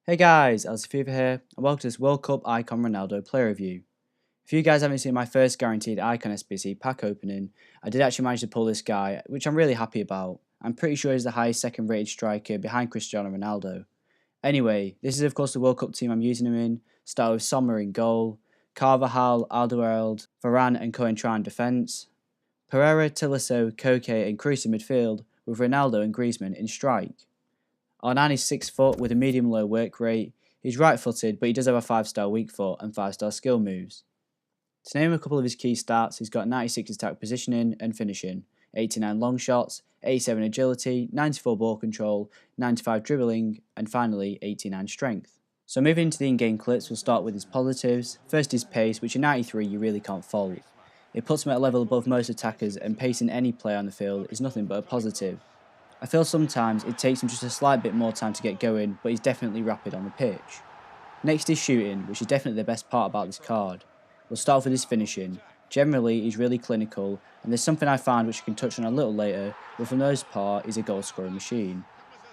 Hey guys, Fifa here, and welcome to this World Cup Icon Ronaldo player review. If you guys haven't seen my first guaranteed Icon SBC pack opening, I did actually manage to pull this guy, which I'm really happy about. I'm pretty sure he's the highest second rated striker behind Cristiano Ronaldo. Anyway, this is of course the World Cup team I'm using him in, start with Sommer in goal, Carvajal, Alderweireld, Varane and Coentrão in defence, Pereira, Tilisso, Koke and Cruz in midfield, with Ronaldo and Griezmann in strike. R9 is 6 foot with a medium-low work rate. He's right-footed, but he does have a 5-star weak foot and 5-star skill moves. To name a couple of his key stats, he's got 96 attack positioning and finishing, 89 long shots, 87 agility, 94 ball control, 95 dribbling, and finally 89 strength. So moving into the in-game clips, we'll start with his positives. First his pace, which in 93 you really can't fault. It puts him at a level above most attackers, and pacing any player on the field is nothing but a positive. I feel sometimes it takes him just a slight bit more time to get going, but he's definitely rapid on the pitch. Next is shooting, which is definitely the best part about this card. We'll start off with his finishing. Generally, he's really clinical, and there's something I found which I can touch on a little later, but for the most part, he's a goal scoring machine.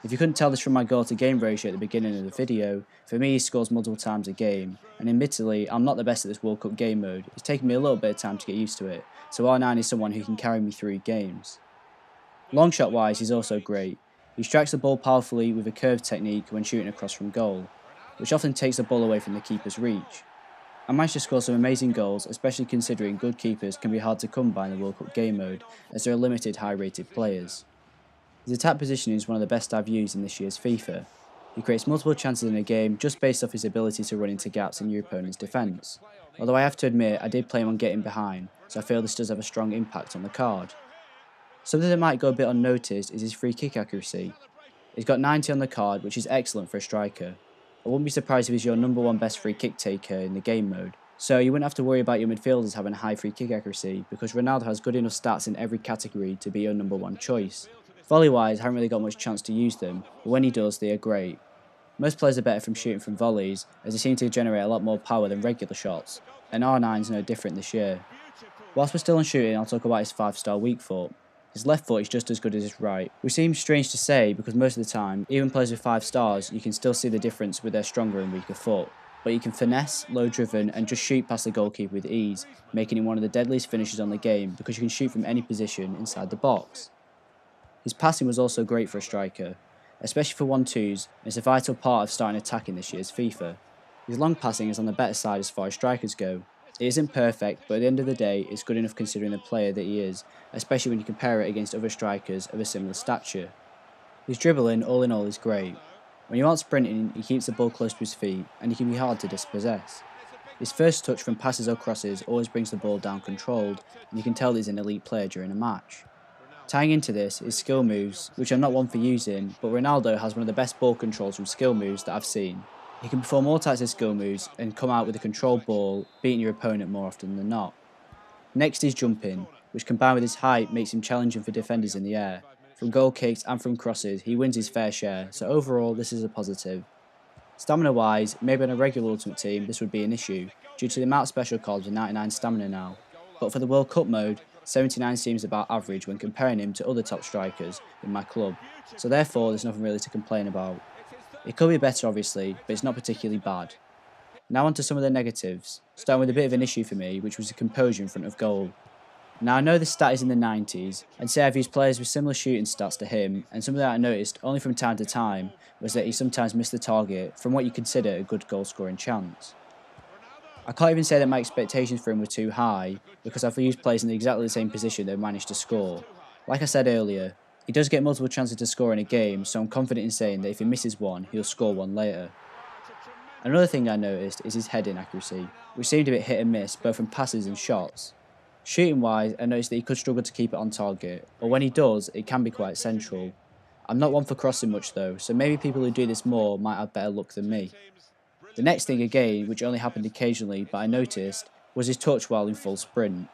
If you couldn't tell this from my goal to game ratio at the beginning of the video, for me he scores multiple times a game, and admittedly, I'm not the best at this World Cup game mode. It's taken me a little bit of time to get used to it, so R9 is someone who can carry me through games. Long shot wise, he's also great. He strikes the ball powerfully with a curved technique when shooting across from goal, which often takes the ball away from the keeper's reach. I managed to score some amazing goals, especially considering good keepers can be hard to come by in the World Cup game mode, as there are limited high rated players. His attack positioning is one of the best I've used in this year's FIFA. He creates multiple chances in a game just based off his ability to run into gaps in your opponent's defence. Although I have to admit I did play him on getting behind, so I feel this does have a strong impact on the card. Something that might go a bit unnoticed is his free kick accuracy. He's got 90 on the card, which is excellent for a striker. I wouldn't be surprised if he's your number one best free kick taker in the game mode, so you wouldn't have to worry about your midfielders having a high free kick accuracy because Ronaldo has good enough stats in every category to be your number one choice. Volley wise, I haven't really got much chance to use them, but when he does, they are great. Most players are better from shooting from volleys, as they seem to generate a lot more power than regular shots, and R9 is no different this year. Whilst we're still on shooting, I'll talk about his 5-star weak foot. His left foot is just as good as his right, which seems strange to say because most of the time, even players with 5 stars, you can still see the difference with their stronger and weaker foot. But he can finesse, low driven, and just shoot past the goalkeeper with ease, making him one of the deadliest finishers on the game because you can shoot from any position inside the box. His passing was also great for a striker, especially for 1-2s, and it's a vital part of starting attacking this year's FIFA. His long passing is on the better side as far as strikers go. It isn't perfect, but at the end of the day, it's good enough considering the player that he is, especially when you compare it against other strikers of a similar stature. His dribbling, all in all, is great. When you aren't sprinting, he keeps the ball close to his feet, and he can be hard to dispossess. His first touch from passes or crosses always brings the ball down controlled, and you can tell he's an elite player during a match. Tying into this is skill moves, which I'm not one for using, but Ronaldo has one of the best ball controls from skill moves that I've seen. He can perform all types of skill moves and come out with a controlled ball, beating your opponent more often than not. Next is jumping, which combined with his height makes him challenging for defenders in the air. From goal kicks and from crosses, he wins his fair share, so overall this is a positive. Stamina wise, maybe on a regular Ultimate Team this would be an issue, due to the amount of special cards with 99 stamina now, but for the World Cup mode, 79 seems about average when comparing him to other top strikers in my club, so therefore there's nothing really to complain about. It could be better obviously, but it's not particularly bad. Now on to some of the negatives, starting with a bit of an issue for me, which was the composure in front of goal. Now I know this stat is in the 90s, and say I've used players with similar shooting stats to him, and something that I noticed only from time to time was that he sometimes missed the target from what you consider a good goal scoring chance. I can't even say that my expectations for him were too high, because I've used players in exactly the same position that managed to score. Like I said earlier, he does get multiple chances to score in a game, so I'm confident in saying that if he misses one, he'll score one later. Another thing I noticed is his heading accuracy, which seemed a bit hit and miss both from passes and shots. Shooting wise, I noticed that he could struggle to keep it on target, or when he does, it can be quite central. I'm not one for crossing much though, so maybe people who do this more might have better luck than me. The next thing again, which only happened occasionally but I noticed, was his touch while in full sprint.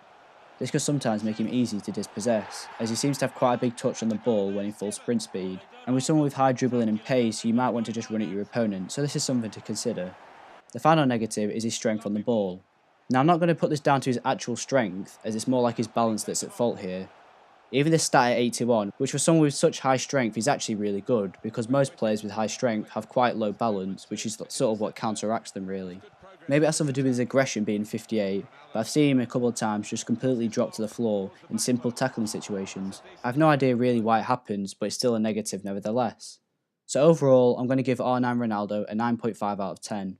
This could sometimes make him easy to dispossess, as he seems to have quite a big touch on the ball when in full sprint speed, and with someone with high dribbling and pace you might want to just run at your opponent, so this is something to consider. The final negative is his strength on the ball. Now I'm not going to put this down to his actual strength, as it's more like his balance that's at fault here. Even this stat at 81, which for someone with such high strength is actually really good, because most players with high strength have quite low balance, which is sort of what counteracts them really. Maybe that's something to do with his aggression being 58, but I've seen him a couple of times just completely drop to the floor in simple tackling situations. I have no idea really why it happens, but it's still a negative nevertheless. So overall, I'm going to give R9 Ronaldo a 9.5 out of 10.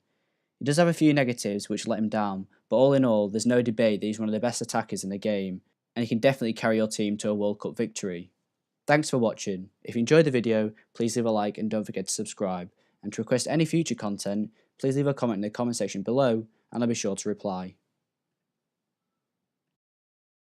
He does have a few negatives which let him down, but all in all, there's no debate that he's one of the best attackers in the game, and he can definitely carry your team to a World Cup victory. Thanks for watching. If you enjoyed the video, please leave a like and don't forget to subscribe. And to request any future content, please leave a comment in the comment section below and I'll be sure to reply.